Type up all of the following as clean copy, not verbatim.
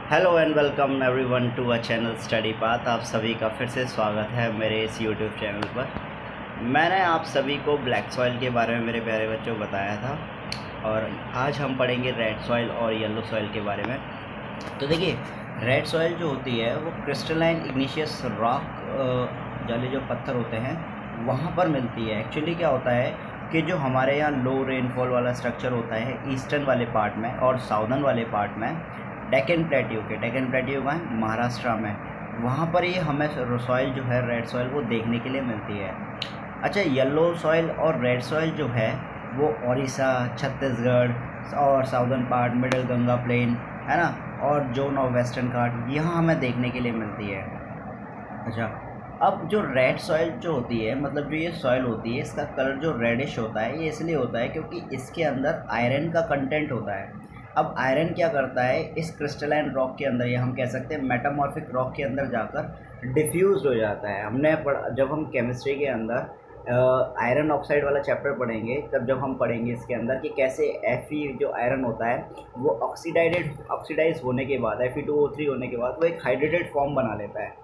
Hello and welcome everyone to a channel Study Path. आप सभी का फिर से स्वागत है मेरे इस यूट्यूब चैनल पर। मैंने आप सभी को ब्लैक सॉइल के बारे में मेरे प्यारे बच्चों बताया था और आज हम पढ़ेंगे रेड सॉइल और येलो सॉइल के बारे में। तो देखिए, रेड सॉइल जो होती है वो क्रिस्टलाइन इग्निशियस रॉक जाले जो पत्थर होते हैं वहाँ पर मिलती है। एक्चुअली क्या होता है कि जो हमारे यहाँ लो रेनफॉल वाला स्ट्रक्चर होता है ईस्टर्न वाले पार्ट में और साउदर्न वाले पार्ट में, डेक्कन प्लेट्यू का महाराष्ट्र में, वहाँ पर ये हमें सॉइल जो है रेड सॉइल वो देखने के लिए मिलती है। अच्छा, येलो सॉइल और रेड सॉइल जो है वो उड़ीसा, छत्तीसगढ़ और southern part, middle Ganga plain है ना, और जोन ऑफ वेस्टर्न घाट यहाँ हमें देखने के लिए मिलती है। अच्छा, अब जो रेड सॉइल जो होती है, मतलब जो ये सॉइल होती है, इसका कलर जो रेडिश होता है ये इसलिए होता है क्योंकि इसके अंदर आयरन का कंटेंट होता है। अब आयरन क्या करता है, इस क्रिस्टलाइन रॉक के अंदर, या हम कह सकते हैं मेटामॉर्फिक रॉक के अंदर जाकर डिफ्यूज हो जाता है। हमने जब हम केमिस्ट्री के अंदर आयरन ऑक्साइड वाला चैप्टर पढ़ेंगे, तब जब हम पढ़ेंगे इसके अंदर कि कैसे Fe जो आयरन होता है वो ऑक्सीडाइज होने के बाद, Fe2O3 होने के बाद वो एक हाइड्रेटेड फॉर्म बना लेता है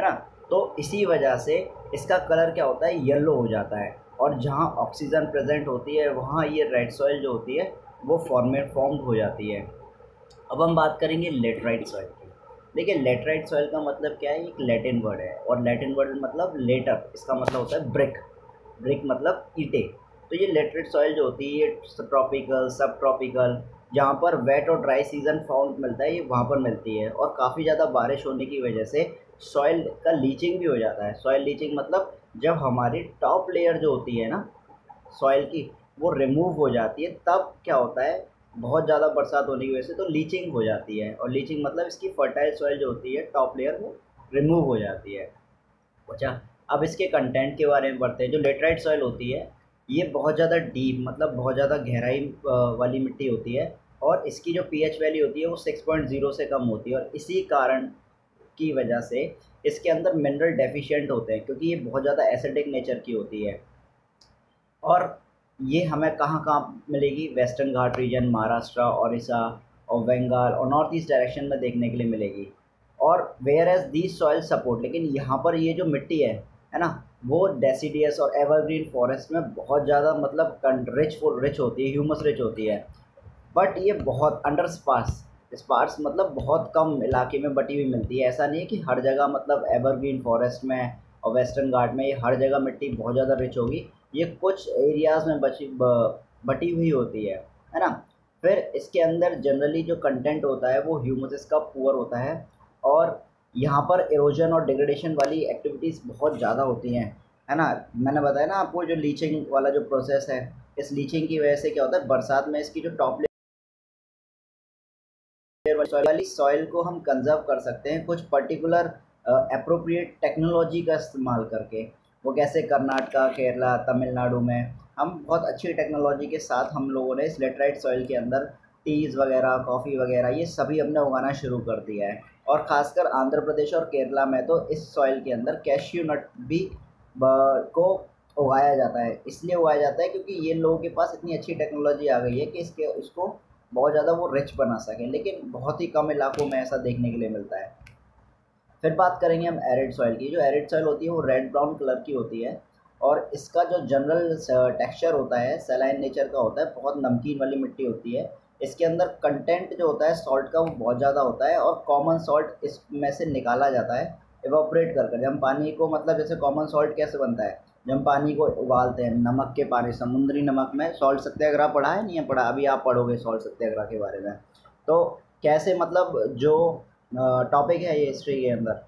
ना। तो इसी वजह से इसका कलर क्या होता है, येलो हो जाता है। और जहाँ ऑक्सीजन प्रेजेंट होती है वहाँ ये रेड सॉइल जो होती है वो फॉर्म्ड हो जाती है। अब हम बात करेंगे लेटराइट सॉइल की। देखिए, लेटराइट सॉइल का मतलब क्या है, एक लैटिन वर्ड है और लैटिन वर्ड मतलब लेटर, इसका मतलब होता है ब्रिक। ब्रिक मतलब ईंटें। तो ये लेटराइट सॉइल जो होती है ये ट्रॉपिकल, सब ट्रॉपिकल, जहाँ पर वेट और ड्राई सीजन फाउंड मिलता है, ये वहाँ पर मिलती है। और काफ़ी ज़्यादा बारिश होने की वजह से सॉइल का लीचिंग भी हो जाता है। सॉइल लीचिंग मतलब जब हमारी टॉप लेयर जो होती है ना सॉइल की, वो रिमूव हो जाती है, तब क्या होता है, बहुत ज़्यादा बरसात होने की वजह से तो लीचिंग हो जाती है। और लीचिंग मतलब इसकी फर्टाइल सॉइल जो होती है, टॉप लेयर, वो रिमूव हो जाती है। अच्छा, अब इसके कंटेंट के बारे में बढ़ते हैं। जो लेटराइट सॉइल होती है ये बहुत ज़्यादा डीप, मतलब बहुत ज़्यादा गहराई वाली मिट्टी होती है और इसकी जो पीएच वैल्यू होती है वो 6.0 से कम होती है। और इसी कारण की वजह से इसके अंदर मिनरल डेफिशिएंट होते हैं, क्योंकि ये बहुत ज़्यादा एसिडिक नेचर की होती है। और ये हमें कहाँ कहाँ मिलेगी, वेस्टर्न घाट रीजन, महाराष्ट्र, उड़ीसा और बंगाल और नॉर्थ ईस्ट डायरेक्शन में देखने के लिए मिलेगी। और whereas the soil support, लेकिन यहाँ पर ये जो मिट्टी है ना, वो डेसिडियस और एवरग्रीन फॉरेस्ट में बहुत ज़्यादा मतलब रिच होती है, ह्यूमस रिच होती है। बट ये बहुत अंडर स्पार्स मतलब बहुत कम इलाके में बटी हुई मिलती है। ऐसा नहीं है कि हर जगह, मतलब एवरग्रीन फॉरेस्ट में और वेस्टर्न घाट में ये हर जगह मिट्टी बहुत ज़्यादा रिच होगी। ये कुछ एरियाज़ में बटी हुई होती है ना। फिर इसके अंदर जनरली जो कंटेंट होता है वो ह्यूमस का पुअर होता है और यहाँ पर एरोजन और डिग्रेडेशन वाली एक्टिविटीज़ बहुत ज़्यादा होती हैं, है ना। मैंने बताया ना आपको, जो लीचिंग वाला जो प्रोसेस है, इस लीचिंग की वजह से क्या होता है, बरसात में इसकी जो टॉप वाली सॉइल को हम कंजर्व कर सकते हैं कुछ पर्टिकुलर अप्रोप्रिएट टेक्नोलॉजी का इस्तेमाल करके। वो कैसे, कर्नाटका, केरला, तमिलनाडु में हम बहुत अच्छी टेक्नोलॉजी के साथ हम लोगों ने इस लेटराइट सॉइल के अंदर टीज़ वगैरह, कॉफ़ी वगैरह, ये सभी हमने उगाना शुरू कर दिया है। और ख़ासकर आंध्र प्रदेश और केरला में तो इस सॉइल के अंदर कैश्यू नट भी को उगाया जाता है। इसलिए उगाया जाता है क्योंकि ये लोगों के पास इतनी अच्छी टेक्नोलॉजी आ गई है कि इसको बहुत ज़्यादा वो रिच बना सकें, लेकिन बहुत ही कम इलाकों में ऐसा देखने के लिए मिलता है। फिर बात करेंगे हम एरिड सॉइल की। जो एरिड सॉइल होती है वो रेड ब्राउन कलर की होती है और इसका जो जनरल टेक्सचर होता है सैलाइन नेचर का होता है, बहुत नमकीन वाली मिट्टी होती है। इसके अंदर कंटेंट जो होता है सॉल्ट का वो बहुत ज़्यादा होता है और कॉमन सॉल्ट इसमें से निकाला जाता है इवापोरेट कर कर। जब हम पानी को, मतलब जैसे कॉमन सॉल्ट कैसे बनता है, जब हम पानी को उबालते हैं नमक के पानी, समुद्री नमक में, सॉल्ट सत्याग्रह पढ़ा है, नहीं है पढ़ा, अभी आप पढ़ोगे सॉल्ट सत्याग्रह के बारे में। तो कैसे, मतलब जो टॉपिक है ये हिस्ट्री के अंदर,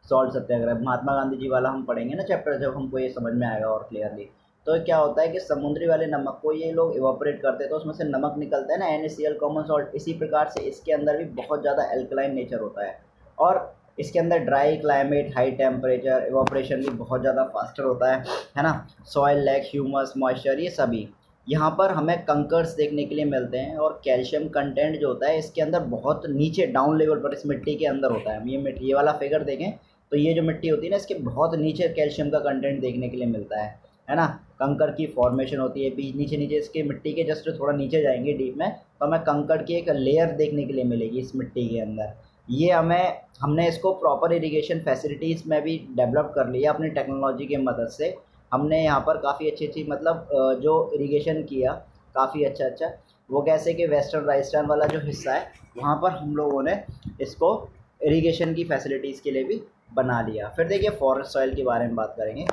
सॉल्ट सत्याग्रह, महात्मा गांधी जी वाला हम पढ़ेंगे ना चैप्टर, जब हमको ये समझ में आएगा और क्लियरली। तो क्या होता है कि समुद्री वाले नमक को ये लोग इवापोरेट करते हैं तो उसमें से नमक निकलता है ना, NaCl, कॉमन सॉल्ट। इसी प्रकार से इसके अंदर भी बहुत ज़्यादा एल्कलाइन नेचर होता है और इसके अंदर dry climate, high temperature, evaporation भी बहुत ज़्यादा फास्टर होता है ना। सॉइल लैक, ह्यूमस, मॉइस्चर, ये सभी यहाँ पर हमें कंकर्स देखने के लिए मिलते हैं। और कैल्शियम कंटेंट जो होता है इसके अंदर बहुत नीचे डाउन लेवल पर इस मिट्टी के अंदर होता है। हम ये वाला फिगर देखें तो ये जो मिट्टी होती है ना, इसके बहुत नीचे कैल्शियम का कंटेंट देखने के लिए मिलता है ना। कंकर की फॉर्मेशन होती है बीच, नीचे नीचे इसके मिट्टी के जस्ट थोड़ा नीचे जाएंगे डीप में तो हमें कंकर की एक लेयर देखने के लिए मिलेगी इस मिट्टी के अंदर। ये हमने इसको प्रॉपर इरिगेशन फैसिलिटीज़ में भी डेवलप कर लिया अपनी टेक्नोलॉजी की मदद से। हमने यहाँ पर काफ़ी अच्छी मतलब जो इरिगेशन किया काफ़ी अच्छा। वो कैसे कि वेस्टर्न राजस्थान वाला जो हिस्सा है वहाँ पर हम लोगों ने इसको इरिगेशन की फैसिलिटीज़ के लिए भी बना लिया। फिर देखिए फॉरेस्ट सॉइल के बारे में बात करेंगे।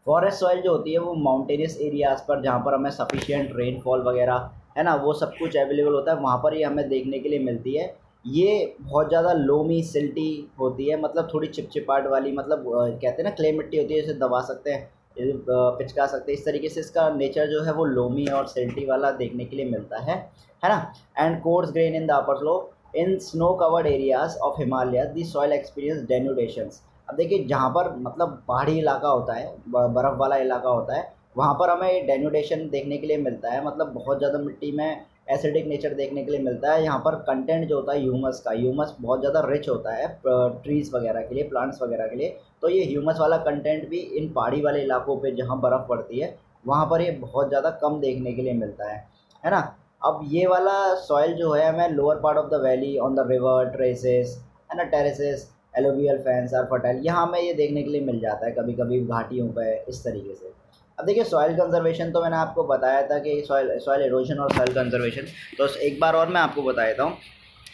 फॉरेस्ट सॉइल जो होती है वो माउंटेनियस एरियाज़ पर, जहाँ पर हमें सफिशिएंट रेनफॉल वगैरह है ना, वो सब कुछ अवेलेबल होता है, वहाँ पर ये हमें देखने के लिए मिलती है। ये बहुत ज़्यादा लोमी सिल्टी होती है, मतलब थोड़ी चिपचिपाहट वाली, मतलब कहते हैं ना क्ले मिट्टी होती है, जैसे दबा सकते हैं, पिचका सकते हैं, इस तरीके से इसका नेचर जो है वो लोमी और सिल्टी वाला देखने के लिए मिलता है ना। And coarse grain in the upper slope in snow covered areas of Himalaya the soil experience denudations. अब देखिए जहाँ पर मतलब पहाड़ी इलाका होता है, बर्फ़ वाला इलाका होता है, वहाँ पर हमें डेन्यूडेशन देखने के लिए मिलता है, मतलब बहुत ज़्यादा मिट्टी में एसिडिक नेचर देखने के लिए मिलता है। यहाँ पर कंटेंट जो होता है ह्यूमस का, ह्यूमस बहुत ज़्यादा रिच होता है ट्रीज़ वगैरह के लिए, प्लांट्स वगैरह के लिए। तो ये ह्यूमस वाला कंटेंट भी इन पहाड़ी वाले इलाकों पे जहाँ बर्फ़ पड़ती है वहाँ पर ये बहुत ज़्यादा कम देखने के लिए मिलता है ना। अब ये वाला सॉइल जो है हमें lower part of the valley on the river traces है ना, terraces alluvial fans are fertile, यहाँ हमें ये देखने के लिए मिल जाता है कभी कभी घाटियों पर इस तरीके से। अब देखिए सॉइल कंजर्वेशन तो मैंने आपको बताया था कि सॉइल एरोजन और सॉइल कंजर्वेशन, तो एक बार और मैं आपको बता देता हूँ।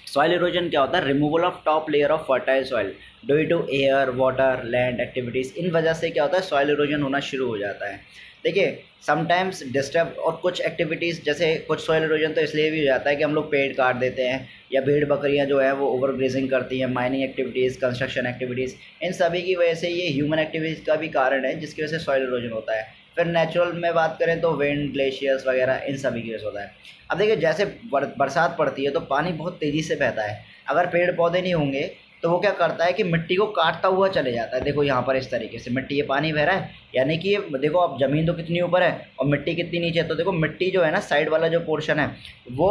सॉइल इरोजन क्या होता है? Removal of top layer of fertile soil due to air water land activities. इन वजह से क्या होता है, सॉइल इरोजन होना शुरू हो जाता है। देखिए समटाइम्स डिस्टर्ब और कुछ एक्टिविटीज़, जैसे कुछ सॉइल इरोजन तो इसलिए भी हो जाता है कि हम लोग पेड़ काट देते हैं, या भेड़ बकरियां जो है वो ओवर ग्रेजिंग करती हैं, माइनिंग एक्टिविटीज़, कंस्ट्रक्शन एक्टिविटीज़, इन सभी की वजह से ये ह्यूमन एक्टिविटीज़ का भी कारण है जिसकी वजह से सॉइल इरोजन होता है। फिर नेचुरल में बात करें तो विंड, ग्लेशियर्स वगैरह, इन सभी की वजह से होता है। अब देखिए जैसे बरसात पड़ती है तो पानी बहुत तेज़ी से बहता है, अगर पेड़ पौधे नहीं होंगे तो वो क्या करता है कि मिट्टी को काटता हुआ चले जाता है। देखो यहाँ पर इस तरीके से मिट्टी, ये पानी बह रहा है, यानी कि ये देखो अब ज़मीन तो कितनी ऊपर है और मिट्टी कितनी नीचे है। तो देखो मिट्टी जो है ना, साइड वाला जो पोर्शन है वो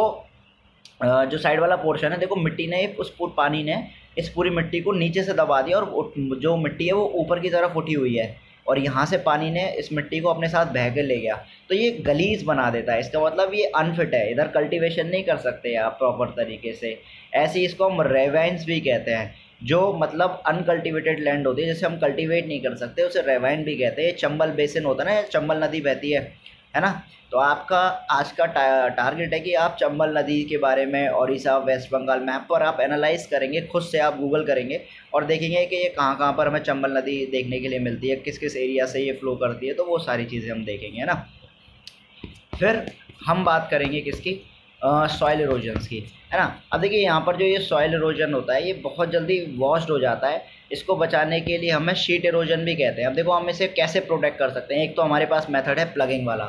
जो साइड वाला पोर्शन है, देखो मिट्टी ने उस पानी ने इस पूरी मिट्टी को नीचे से दबा दिया और जो मिट्टी है वो ऊपर की तरफ उठी हुई है, और यहाँ से पानी ने इस मिट्टी को अपने साथ बह कर ले गया, तो ये गलीज बना देता है। इसका मतलब ये अनफिट है, इधर कल्टीवेशन नहीं कर सकते आप प्रॉपर तरीके से। ऐसे इसको हम रेवाइंस भी कहते हैं, जो मतलब अनकल्टिवेटेड लैंड होती है, जैसे हम कल्टीवेट नहीं कर सकते उसे रेवाइन भी कहते हैं। चंबल बेसिन होता है ना, चंबल नदी बहती है ना। तो आपका आज का टारगेट है कि आप चंबल नदी के बारे में ओडिशा वेस्ट बंगाल मैप पर आप एनालाइज करेंगे, खुद से आप गूगल करेंगे और देखेंगे कि ये कहाँ पर हमें चंबल नदी देखने के लिए मिलती है, किस किस एरिया से ये फ्लो करती है, तो वो सारी चीज़ें हम देखेंगे, है ना। फिर हम बात करेंगे किसकी, सॉइल इरोजन्स की, है ना। अब देखिए यहाँ पर जो ये सॉइल इरोजन होता है ये बहुत जल्दी वॉश्ड हो जाता है, इसको बचाने के लिए हमें शीट इरोजन भी कहते हैं। अब देखो हम इसे कैसे प्रोटेक्ट कर सकते हैं। एक तो हमारे पास मेथड है प्लगिंग वाला।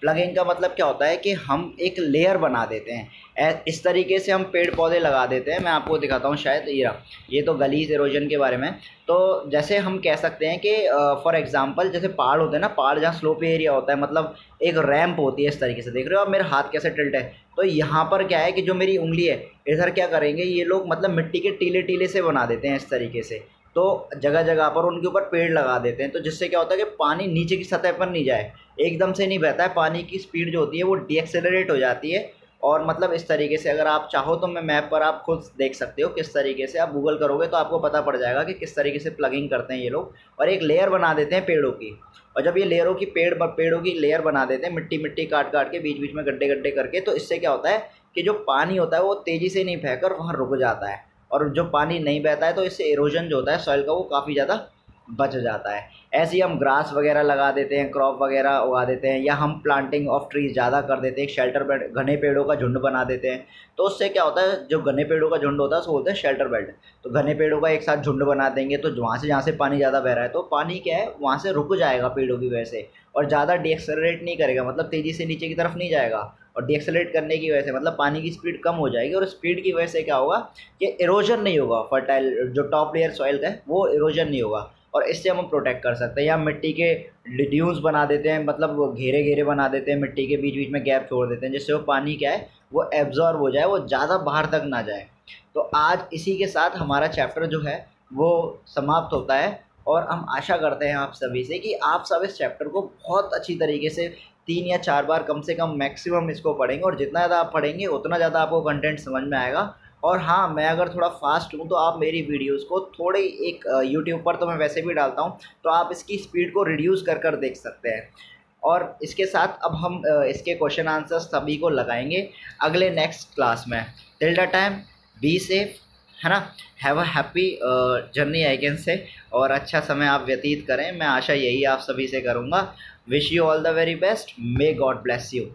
प्लगिंग का मतलब क्या होता है कि हम एक लेयर बना देते हैं, इस तरीके से हम पेड़ पौधे लगा देते हैं। मैं आपको दिखाता हूँ, शायद ये तो गलीज इरोजन के बारे में। तो जैसे हम कह सकते हैं कि फॉर एग्जांपल जैसे पहाड़ होते हैं ना, पहाड़ जहाँ स्लोपी एरिया होता है, मतलब एक रैंप होती है इस तरीके से, देख रहे हो आप मेरे हाथ कैसे टिल्ट है। तो यहाँ पर क्या है कि जो मेरी उंगली है इधर क्या करेंगे ये लोग, मतलब मिट्टी के टीले टीले से बना देते हैं इस तरीके से। तो जगह जगह पर उनके ऊपर पेड़ लगा देते हैं, तो जिससे क्या होता है कि पानी नीचे की सतह पर नहीं जाए, एकदम से नहीं बहता है, पानी की स्पीड जो होती है वो डीएक्सेलरेट हो जाती है। और मतलब इस तरीके से अगर आप चाहो तो मैं मैप पर आप खुद देख सकते हो किस तरीके से, आप गूगल करोगे तो आपको पता पड़ जाएगा कि किस तरीके से प्लगिंग करते हैं ये लोग। और एक लेयर बना देते हैं पेड़ों की, और जब ये लेयरों की पेड़ों की लेयर बना देते हैं, मिट्टी मिट्टी काट काट के बीच बीच में गड्ढे गड्ढे करके, तो इससे क्या होता है कि जो पानी होता है वो तेज़ी से नहीं बहकर वहाँ रुक जाता है, और जो पानी नहीं बहता है तो इससे इरोजन जो होता है सॉइल का वो काफ़ी ज़्यादा बच जाता है। ऐसे ही हम ग्रास वगैरह लगा देते हैं, क्रॉप वगैरह उगा देते हैं, या हम प्लांटिंग ऑफ ट्रीज ज़्यादा कर देते हैं, शेल्टर बेल्ट, घने पेड़ों का झुंड बना देते हैं। तो उससे क्या होता है, जो घने पेड़ों का झुंड होता है उसको बोलते हैं शेल्टर बेल्ट। तो घने पेड़ों का एक साथ झुंड बना देंगे तो जहाँ से पानी ज़्यादा बह रहा है तो पानी क्या है वहाँ से रुक जाएगा पेड़ों की वजह से, और ज़्यादा डीएक्सेलरेट नहीं करेगा, मतलब तेज़ी से नीचे की तरफ नहीं जाएगा। और डीएक्सेलरेट करने की वजह से मतलब पानी की स्पीड कम हो जाएगी, और स्पीड की वजह से क्या होगा कि इरोजन नहीं होगा, फर्टाइल जो टॉप लेयर सॉइल का है वो इरोजन नहीं होगा, और इससे हम प्रोटेक्ट कर सकते हैं। या मिट्टी के ड्यून्स बना देते हैं, मतलब वो घेरे घेरे बना देते हैं, मिट्टी के बीच बीच में गैप छोड़ देते हैं, जिससे वो पानी क्या है वो एब्जॉर्ब हो जाए, वो ज़्यादा बाहर तक ना जाए। तो आज इसी के साथ हमारा चैप्टर जो है वो समाप्त होता है, और हम आशा करते हैं आप सभी से कि आप सब इस चैप्टर को बहुत अच्छी तरीके से 3 या 4 बार कम से कम मैक्सिमम इसको पढ़ेंगे, और जितना ज़्यादा आप पढ़ेंगे उतना ज़्यादा आपको कंटेंट समझ में आएगा, और हाँ, मैं अगर थोड़ा फास्ट हूँ तो आप मेरी वीडियोस को थोड़े एक यूट्यूब पर तो मैं वैसे भी डालता हूँ, तो आप इसकी स्पीड को रिड्यूस कर कर देख सकते हैं। और इसके साथ अब हम इसके क्वेश्चन आंसर्स सभी को लगाएंगे अगले नेक्स्ट क्लास में। Till the time be safe, है ना। Have a happy journey I can say, और अच्छा समय आप व्यतीत करें, मैं आशा यही आप सभी से करूँगा। Wish you all the very best, may God bless you.